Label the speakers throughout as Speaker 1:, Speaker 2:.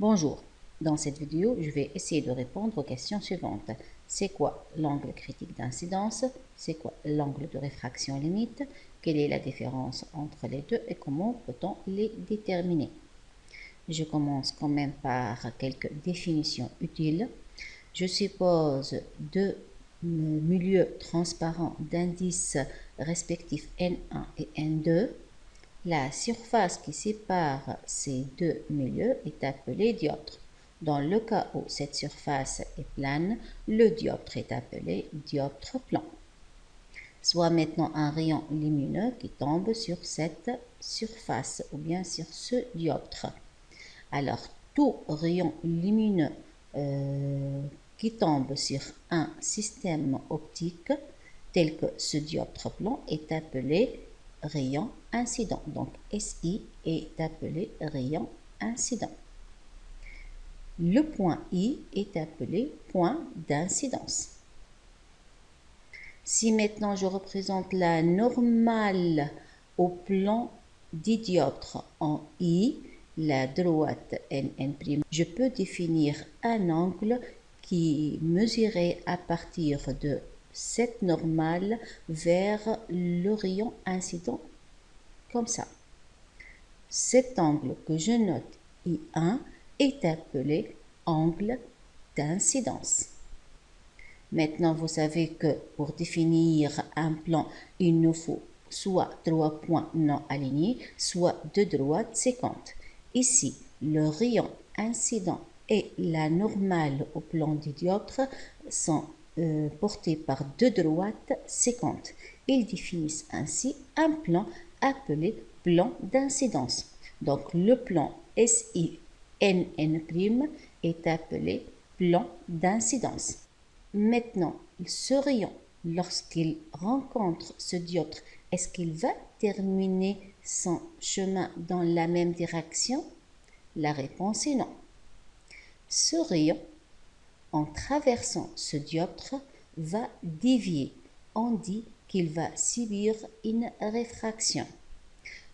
Speaker 1: Bonjour, dans cette vidéo, je vais essayer de répondre aux questions suivantes. C'est quoi l'angle critique d'incidence? C'est quoi l'angle de réfraction limite? Quelle est la différence entre les deux et comment peut-on les déterminer? Je commence quand même par quelques définitions utiles. Je suppose deux milieux transparents d'indices respectifs N1 et N2. La surface qui sépare ces deux milieux est appelée dioptre. Dans le cas où cette surface est plane, le dioptre est appelé dioptre plan. Soit maintenant un rayon lumineux qui tombe sur cette surface ou bien sur ce dioptre. Alors, tout rayon lumineux qui tombe sur un système optique tel que ce dioptre plan est appelé rayon incident. Donc, SI est appelé rayon incident. Le point I est appelé point d'incidence. Si maintenant je représente la normale au plan du dioptre en I, la droite NN', je peux définir un angle qui mesurait à partir de cette normale vers le rayon incident, comme ça. Cet angle que je note I1 est appelé angle d'incidence. Maintenant, vous savez que pour définir un plan, il nous faut soit 3 points non alignés, soit deux droites séquentes. Ici, le rayon incident et la normale au plan du dioptre sont portés par deux droites séquentes. Ils définissent ainsi un plan appelé plan d'incidence. Donc, le plan SINN' est appelé plan d'incidence. Maintenant, ce rayon, lorsqu'il rencontre ce dioptre, est-ce qu'il va terminer son chemin dans la même direction? La réponse est non. Ce rayon, en traversant ce dioptre, va dévier. On dit qu'il va subir une réfraction.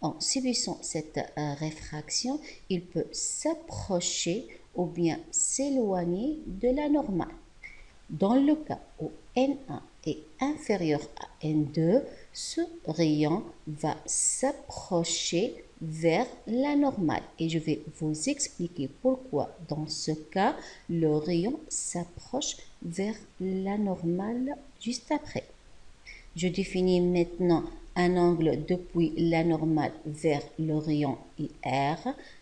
Speaker 1: En subissant cette réfraction, il peut s'approcher ou bien s'éloigner de la normale. Dans le cas où N1 est inférieur à N2, ce rayon va s'approcher vers la normale. Et je vais vous expliquer pourquoi dans ce cas, le rayon s'approche vers la normale juste après. Je définis maintenant un angle depuis la normale vers le rayon IR.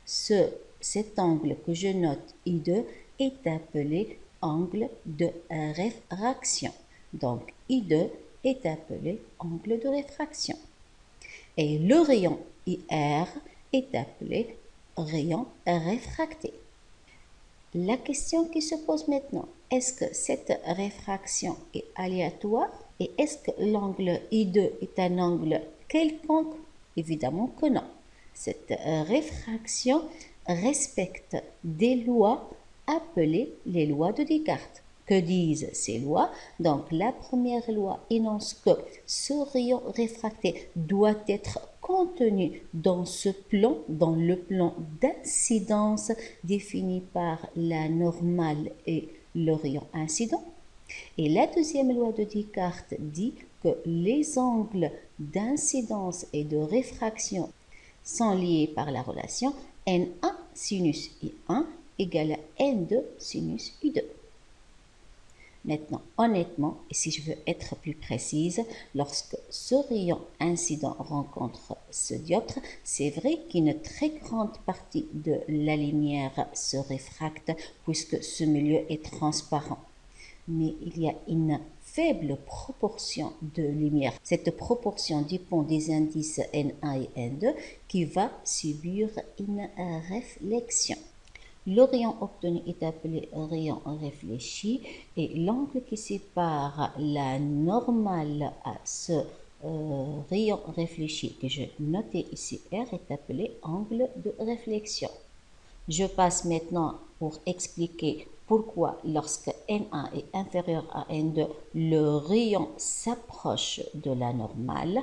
Speaker 1: Cet angle que je note I2 est appelé angle de réfraction. Donc, I2 est appelé angle de réfraction. Et le rayon IR est appelé rayon réfracté. La question qui se pose maintenant, est-ce que cette réfraction est aléatoire et est-ce que l'angle I2 est un angle quelconque? Évidemment que non. Cette réfraction respecte des lois appelées les lois de Descartes. Que disent ces lois? Donc, la première loi énonce que ce rayon réfracté doit être contenu dans ce plan, dans le plan d'incidence défini par la normale et le rayon incident. Et la deuxième loi de Descartes dit que les angles d'incidence et de réfraction sont liés par la relation N1 sinus I1 égale à N2 sinus I2. Maintenant, honnêtement, et si je veux être plus précise, lorsque ce rayon incident rencontre ce dioptre, c'est vrai qu'une très grande partie de la lumière se réfracte puisque ce milieu est transparent. Mais il y a une faible proportion de lumière. Cette proportion dépend des indices N1 et N2 qui va subir une réflexion. Le rayon obtenu est appelé rayon réfléchi et l'angle qui sépare la normale à ce rayon réfléchi que je notais ici R est appelé angle de réflexion. Je passe maintenant pour expliquer pourquoi lorsque N1 est inférieur à N2, le rayon s'approche de la normale.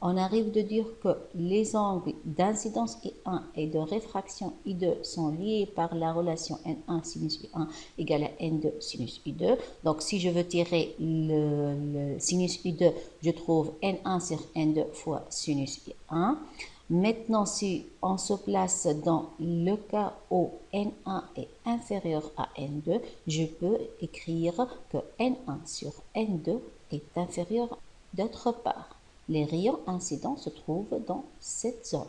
Speaker 1: on arrive de dire que les angles d'incidence I1 et de réfraction I2 sont liés par la relation N1 sinus I1 égale à N2 sinus I2. Donc, si je veux tirer le sinus I2, je trouve N1 sur N2 fois sinus I1. Maintenant, si on se place dans le cas où N1 est inférieur à N2, je peux écrire que N1 sur N2 est inférieur. D'autre part, les rayons incidents se trouvent dans cette zone.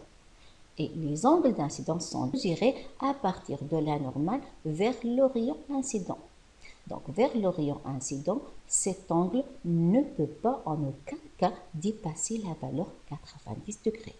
Speaker 1: Et les angles d'incidence sont mesurés à partir de la normale vers le rayon incident. Donc, vers le rayon incident, cet angle ne peut pas en aucun cas dépasser la valeur 90 degrés.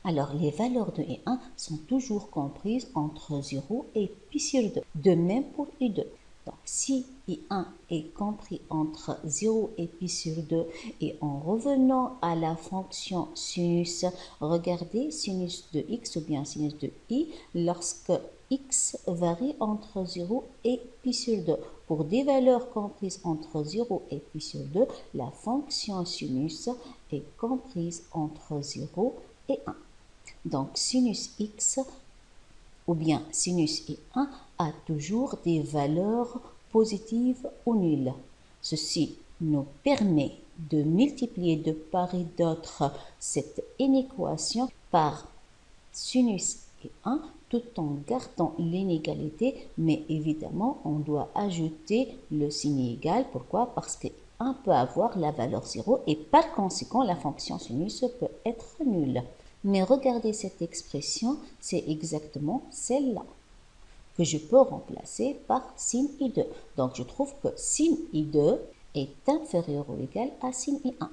Speaker 1: Alors, les valeurs de I1 sont toujours comprises entre 0 et pi sur 2. De même pour I2. Donc, si I1 est compris entre 0 et pi sur 2, et en revenant à la fonction sinus, regardez sinus de x ou bien sinus de i, lorsque x varie entre 0 et pi sur 2. Pour des valeurs comprises entre 0 et pi sur 2, la fonction sinus est comprise entre 0 et 1. Donc, sinus x ou bien sinus I1 a toujours des valeurs positives ou nulles. Ceci nous permet de multiplier de part et d'autre cette inéquation par sinus I1 tout en gardant l'inégalité, mais évidemment on doit ajouter le signe égal. Pourquoi? Parce que 1 peut avoir la valeur 0 et par conséquent la fonction sinus peut être nulle. Mais regardez cette expression, c'est exactement celle-là que je peux remplacer par sin I2. Donc je trouve que sin I2 est inférieur ou égal à sin I1.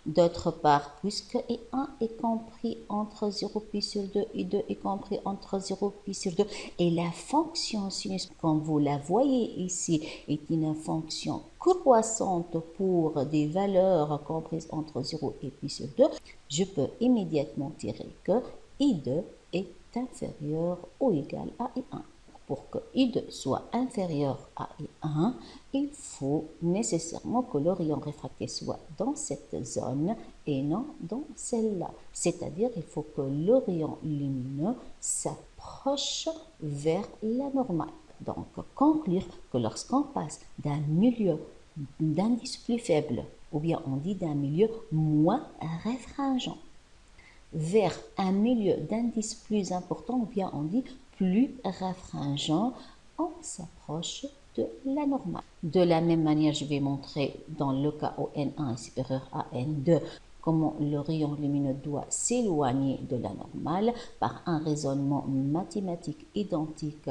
Speaker 1: D'autre part, puisque I1 est compris entre 0 pi sur 2, I2 est compris entre 0 pi sur 2, et la fonction sinus, comme vous la voyez ici, est une fonction croissante pour des valeurs comprises entre 0 et pi sur 2, je peux immédiatement tirer que I2 est inférieur ou égal à I1. Pour que I2 soit inférieur à I1, il faut nécessairement que le rayon réfracté soit dans cette zone et non dans celle-là. C'est-à-dire il faut que le rayon lumineux s'approche vers la normale. Donc, conclure que lorsqu'on passe d'un milieu d'indice plus faible, ou bien on dit d'un milieu moins réfringent, vers un milieu d'indice plus important, ou bien on dit plus réfringent, on s'approche de la normale. De la même manière, je vais montrer dans le cas où N1 est supérieur à N2 comment le rayon lumineux doit s'éloigner de la normale par un raisonnement mathématique identique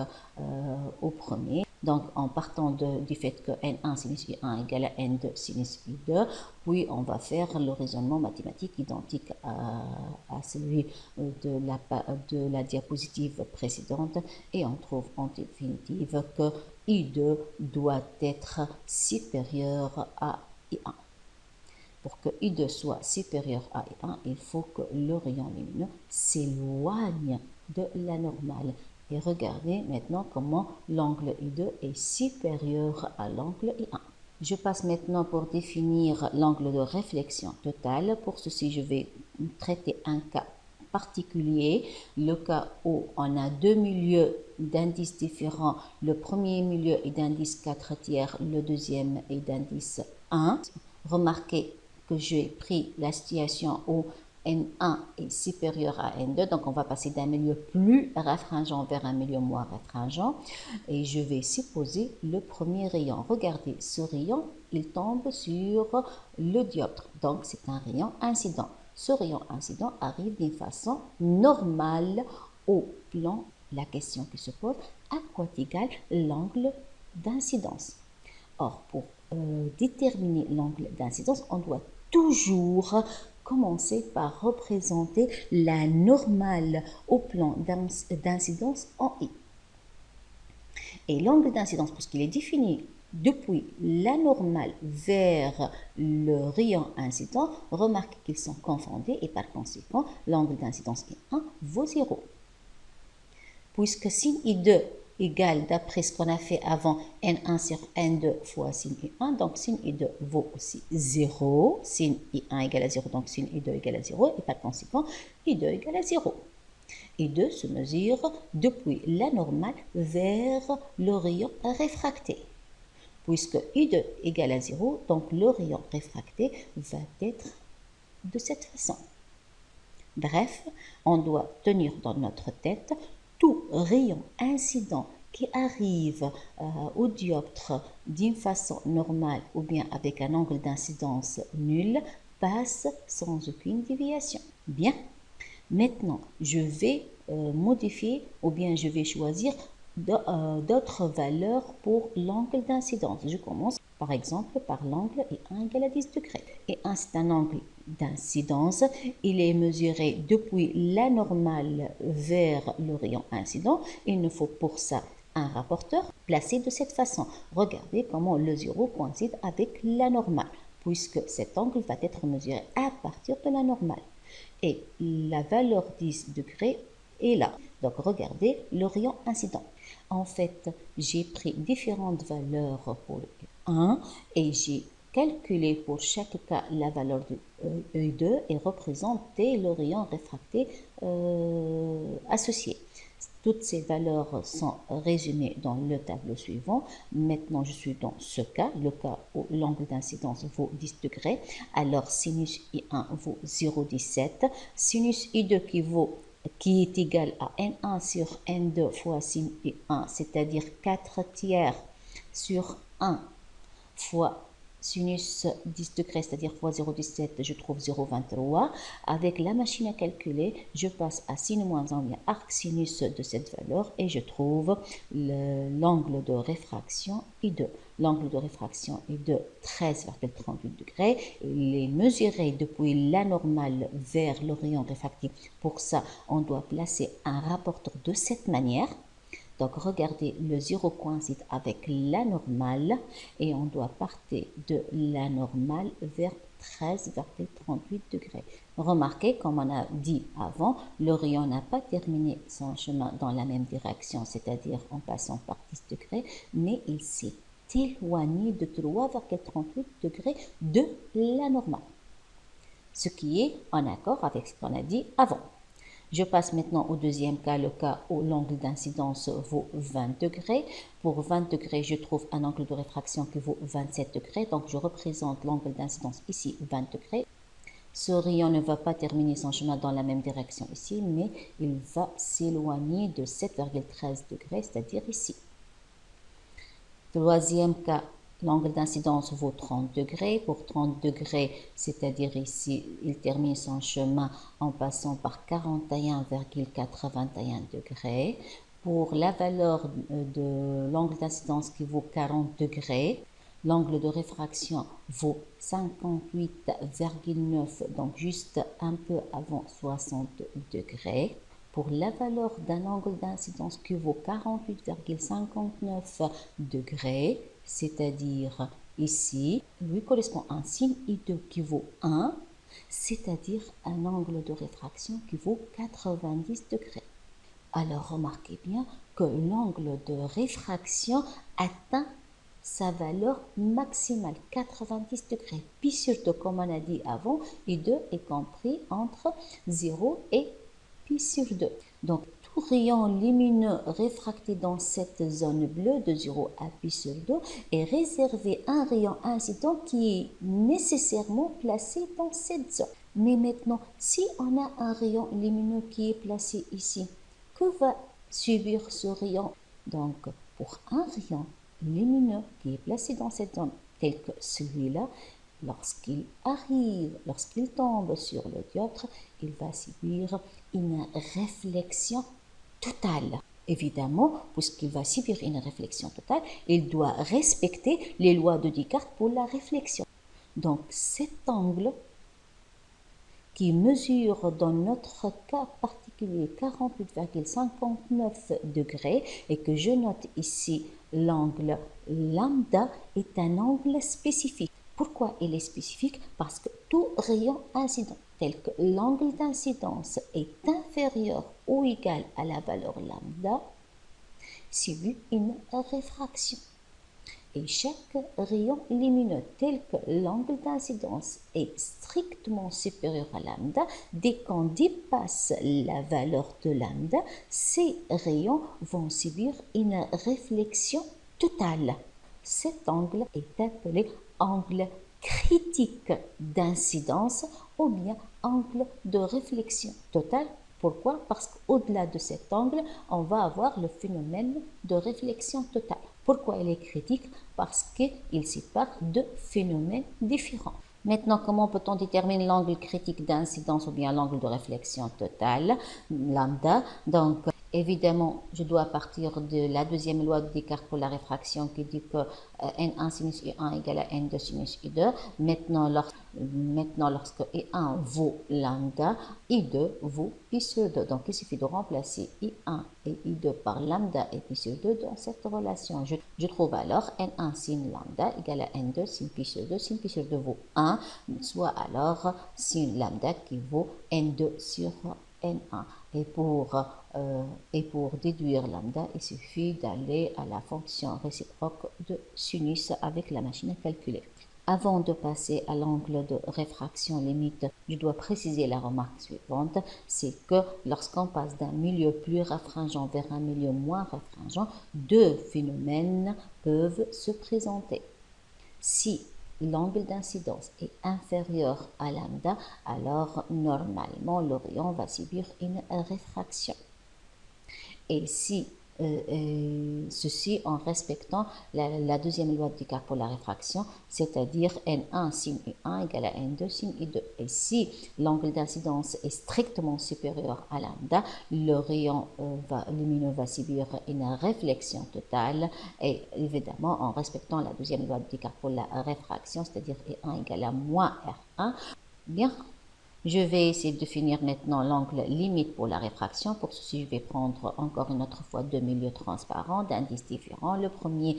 Speaker 1: au premier. Donc, en partant du fait que N1 sinus I1 égale à N2 sinus I2, puis on va faire le raisonnement mathématique identique à celui de la diapositive précédente et on trouve en définitive que I2 doit être supérieur à I1. Pour que I2 soit supérieur à I1, il faut que le rayon lumineux s'éloigne de la normale. Et regardez maintenant comment l'angle I2 est supérieur à l'angle I1. Je passe maintenant pour définir l'angle de réflexion totale. Pour ceci, je vais traiter un cas particulier, le cas où on a deux milieux d'indices différents. Le premier milieu est d'indice 4 tiers, le deuxième est d'indice 1. Remarquez que j'ai pris la situation où N1 est supérieur à N2, donc on va passer d'un milieu plus réfringent vers un milieu moins réfringent, et je vais supposer le premier rayon. Regardez, ce rayon, il tombe sur le dioptre, donc c'est un rayon incident. Ce rayon incident arrive d'une façon normale au plan. La question qui se pose, à quoi est égal l'angle d'incidence? Or, pour déterminer l'angle d'incidence, on doit toujours commencer par représenter la normale au plan d'incidence en I. Et l'angle d'incidence, puisqu'il est défini depuis la normale vers le rayon incident, remarquez qu'ils sont confondus et par conséquent, l'angle d'incidence I1 vaut 0. Puisque sin I2 égale, d'après ce qu'on a fait avant, n1 sur n2 fois sin i1. Donc, sin i2 vaut aussi 0. Sin i1 égale à 0, donc sin i2 égale à 0. Et par conséquent, i2 égale à 0. I2 se mesure depuis la normale vers le rayon réfracté. Puisque I2 égale à 0, donc le rayon réfracté va être de cette façon. Bref, on doit tenir dans notre tête tout rayon incident qui arrive au dioptre d'une façon normale ou bien avec un angle d'incidence nul passe sans aucune déviation. Bien, maintenant je vais modifier ou bien je vais choisir d'autres valeurs pour l'angle d'incidence. Je commence par exemple par l'angle I1 égale à 10 degrés. I1 c'est un angle d'incidence, il est mesuré depuis la normale vers le rayon incident. Il nous faut pour ça un rapporteur placé de cette façon. Regardez comment le 0 coïncide avec la normale, puisque cet angle va être mesuré à partir de la normale. Et la valeur 10 degrés est là. Donc regardez le rayon incident. En fait, j'ai pris différentes valeurs pour E1 et j'ai calculé pour chaque cas la valeur de E2 et représenté le rayon réfracté associé. Toutes ces valeurs sont résumées dans le tableau suivant. Maintenant, je suis dans ce cas, le cas où l'angle d'incidence vaut 10 degrés. Alors, sinus I1 vaut 0,17. Sinus I2 qui est égal à N1 sur N2 fois sin I1, c'est-à-dire 4 tiers sur 1 fois sinus 10 degrés, c'est-à-dire fois 0,17, je trouve 0,23. Avec la machine à calculer, je passe à sin moins 1 bien arc sinus de cette valeur et je trouve l'angle de réfraction I2. L'angle de réfraction est de 13,38 degrés. Il est mesuré depuis la normale vers le rayon réfractif. Pour ça, on doit placer un rapporteur de cette manière. Donc, regardez, le 0 coïncide avec la normale et on doit partir de la normale vers 13,38 degrés. Remarquez, comme on a dit avant, le rayon n'a pas terminé son chemin dans la même direction, c'est-à-dire en passant par 10 degrés, mais il s'est éloigné de 3,38 degrés de la normale, ce qui est en accord avec ce qu'on a dit avant. Je passe maintenant au deuxième cas, le cas où l'angle d'incidence vaut 20 degrés. Pour 20 degrés, je trouve un angle de réfraction qui vaut 27 degrés. Donc, je représente l'angle d'incidence ici, 20 degrés. Ce rayon ne va pas terminer son chemin dans la même direction ici, mais il va s'éloigner de 7,13 degrés, c'est-à-dire ici. Troisième cas, l'angle d'incidence vaut 30 degrés. Pour 30 degrés, c'est-à-dire ici, il termine son chemin en passant par 41,81 degrés. Pour la valeur de l'angle d'incidence qui vaut 40 degrés, l'angle de réfraction vaut 58,9, donc juste un peu avant 60 degrés. Pour la valeur d'un angle d'incidence qui vaut 48,59 degrés, c'est-à-dire ici, lui correspond un sin I2 qui vaut 1, c'est-à-dire un angle de réfraction qui vaut 90 degrés. Alors remarquez bien que l'angle de réfraction atteint sa valeur maximale, 90 degrés. Pi sur 2, comme on a dit avant, I2 est compris entre 0 et pi sur 2. Donc, tout rayon lumineux réfracté dans cette zone bleue de 0 à pi sur 2 est réservé à un rayon incident qui est nécessairement placé dans cette zone. Mais maintenant, si on a un rayon lumineux qui est placé ici, que va subir ce rayon? Donc, pour un rayon lumineux qui est placé dans cette zone, tel que celui-là, lorsqu'il tombe sur le dioptre, il va subir une réflexion totale. Évidemment, puisqu'il va subir une réflexion totale, il doit respecter les lois de Descartes pour la réflexion. Donc, cet angle qui mesure dans notre cas particulier 48,59 degrés et que je note ici l'angle lambda est un angle spécifique. Pourquoi il est spécifique? Parce que tout rayon incident tel que l'angle d'incidence est inférieur ou égal à la valeur lambda, subit une réfraction. Et chaque rayon lumineux tel que l'angle d'incidence est strictement supérieur à lambda, dès qu'on dépasse la valeur de lambda, ces rayons vont subir une réflexion totale. Cet angle est appelé angle critique d'incidence ou bien angle de réflexion totale. Pourquoi? Parce qu'au-delà de cet angle, on va avoir le phénomène de réflexion totale. Pourquoi il est critique? Parce qu'il sépare deux phénomènes différents. Maintenant, comment peut-on déterminer l'angle critique d'incidence ou bien l'angle de réflexion totale, lambda? Donc, évidemment, je dois partir de la deuxième loi de Descartes pour la réfraction qui dit que N1 sinus I1 égale à N2 sinus I2. Maintenant, lorsque I1 vaut lambda, I2 vaut pi sur 2. Donc, il suffit de remplacer I1 et I2 par lambda et pi sur 2 dans cette relation. Je trouve alors N1 sin lambda égale à N2 sin pi sur 2. Sin pi sur 2 vaut 1, soit alors sin lambda qui vaut N2 sur N1. Et pour déduire lambda, il suffit d'aller à la fonction réciproque de sinus avec la machine à calculer. Avant de passer à l'angle de réfraction limite, je dois préciser la remarque suivante, c'est que lorsqu'on passe d'un milieu plus réfringent vers un milieu moins réfringent, deux phénomènes peuvent se présenter. Si l'angle d'incidence est inférieur à lambda, alors normalement le rayon va subir une réfraction. Et si ceci en respectant la deuxième loi de Descartes pour la réfraction, c'est-à-dire N1 sin I1 égale à N2 sin I2. Et si l'angle d'incidence est strictement supérieur à lambda, le rayon lumineux va subir une réflexion totale, et évidemment en respectant la deuxième loi de Descartes pour la réfraction, c'est-à-dire I1 égale à moins R1. Bien. Je vais essayer de définir maintenant l'angle limite pour la réfraction. Pour ceci, je vais prendre encore une autre fois deux milieux transparents d'indices différents. Le premier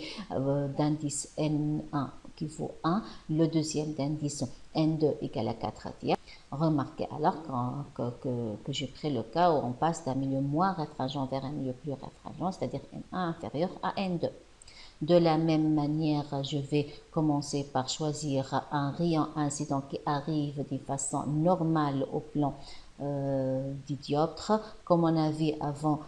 Speaker 1: d'indice N1 qui vaut 1, le deuxième d'indice N2 égale à 4 tiers. Remarquez alors que j'ai pris le cas où on passe d'un milieu moins réfringent vers un milieu plus réfringent, c'est-à-dire N1 inférieur à N2. De la même manière, je vais commencer par choisir un rayon incident qui arrive de façon normale au plan du dioptre. Comme on a vu avant,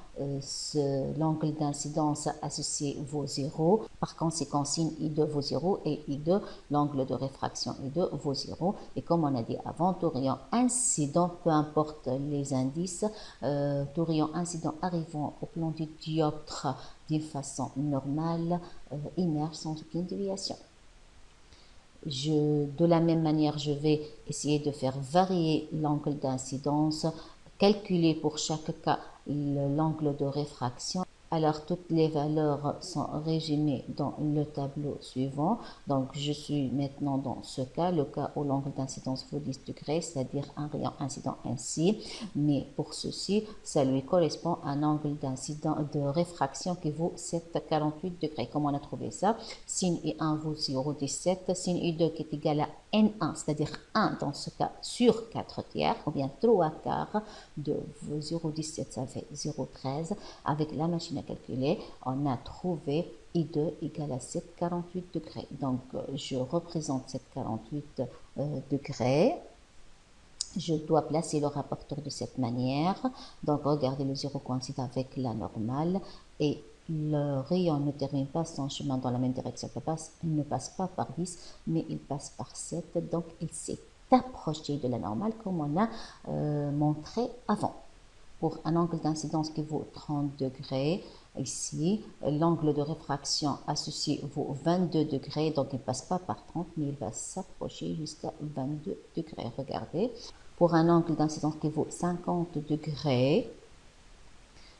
Speaker 1: l'angle d'incidence associé vaut 0. Par conséquent, sin I2 vaut 0 et I2, l'angle de réfraction I2 vaut 0. Et comme on a dit avant, tout rayon incident, peu importe les indices, tout rayon incident arrivant au plan du dioptre d'une façon normale, émerge sans aucune déviation. De la même manière, je vais essayer de faire varier l'angle d'incidence, calculer pour chaque cas l'angle de réfraction. Alors, toutes les valeurs sont résumées dans le tableau suivant. Donc, je suis maintenant dans ce cas, le cas où l'angle d'incidence vaut 10 degrés, c'est-à-dire un rayon incident ainsi. Mais pour ceci, ça lui correspond à un angle de réfraction qui vaut 7,48 degrés. Comment on a trouvé ça? Sin I1 vaut 0,17, sin I2 qui est égal à N1, c'est-à-dire 1 dans ce cas sur 4 tiers, ou bien 3 quarts de 0,17, ça fait 0,13. Avec la machine à calculer, on a trouvé I2 égale à 7,48 degrés. Donc, je représente 7,48 degrés. Je dois placer le rapporteur de cette manière. Donc, regardez, le 0 coïncide avec la normale et le rayon ne termine pas son chemin dans la même direction que il ne passe pas par 10, mais il passe par 7. Donc, il s'est approché de la normale comme on a montré avant. Pour un angle d'incidence qui vaut 30 degrés, ici, l'angle de réfraction associé vaut 22 degrés, donc il ne passe pas par 30, mais il va s'approcher jusqu'à 22 degrés. Regardez, pour un angle d'incidence qui vaut 50 degrés,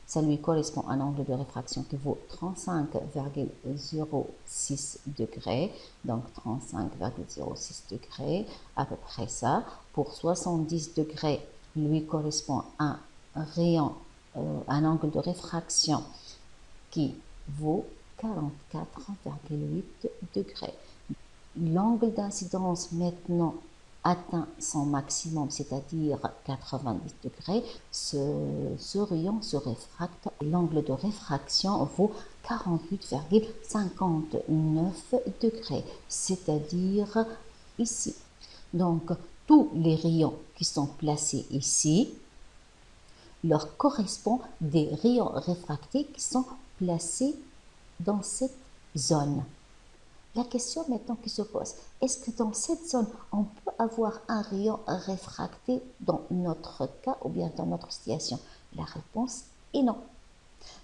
Speaker 1: ça lui correspond à un angle de réfraction qui vaut 35,06 degrés, donc 35,06 degrés, à peu près ça. Pour 70 degrés, lui correspond à un angle de réfraction qui vaut 44,8 degrés. L'angle d'incidence maintenant atteint son maximum, c'est-à-dire 90 degrés, ce rayon se réfracte. L'angle de réfraction vaut 48,59 degrés, c'est-à-dire ici. Donc, tous les rayons qui sont placés ici leur correspondent des rayons réfractés qui sont placés dans cette zone. La question maintenant qui se pose, est-ce que dans cette zone, on peut avoir un rayon réfracté dans notre cas ou bien dans notre situation? La réponse est non.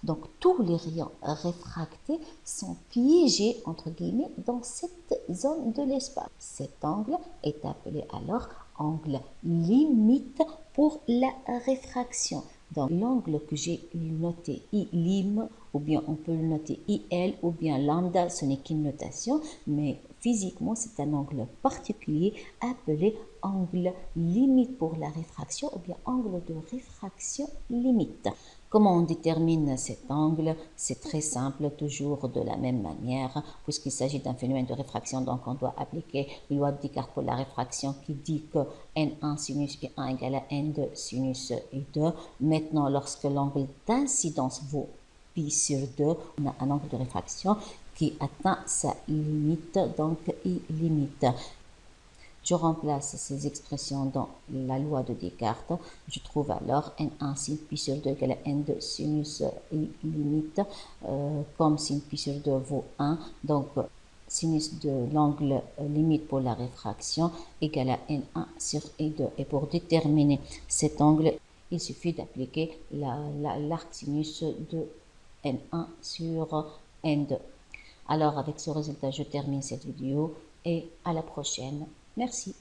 Speaker 1: Donc, tous les rayons réfractés sont piégés, entre guillemets, dans cette zone de l'espace. Cet angle est appelé alors angle limite pour la réfraction. Donc, l'angle que j'ai noté I lim, ou bien on peut le noter IL, ou bien lambda, ce n'est qu'une notation, mais physiquement, c'est un angle particulier appelé angle limite pour la réfraction, ou bien angle de réfraction limite. Comment on détermine cet angle? C'est très simple, toujours de la même manière, puisqu'il s'agit d'un phénomène de réfraction, donc on doit appliquer la loi de Descartes pour la réfraction qui dit que N1 sinus I1 égale à N2 sinus I2. Maintenant, lorsque l'angle d'incidence vaut pi sur 2, on a un angle de réfraction qui atteint sa limite, donc I limite. Je remplace ces expressions dans la loi de Descartes. Je trouve alors N1 sin pi sur 2 égale à N2 sinus I limite, comme sin pi sur 2 vaut 1. Donc, sinus de l'angle limite pour la réfraction égale à N1 sur I2. Et pour déterminer cet angle, il suffit d'appliquer l'arc sinus de N1 sur N2. Alors, avec ce résultat, je termine cette vidéo et à la prochaine. Merci.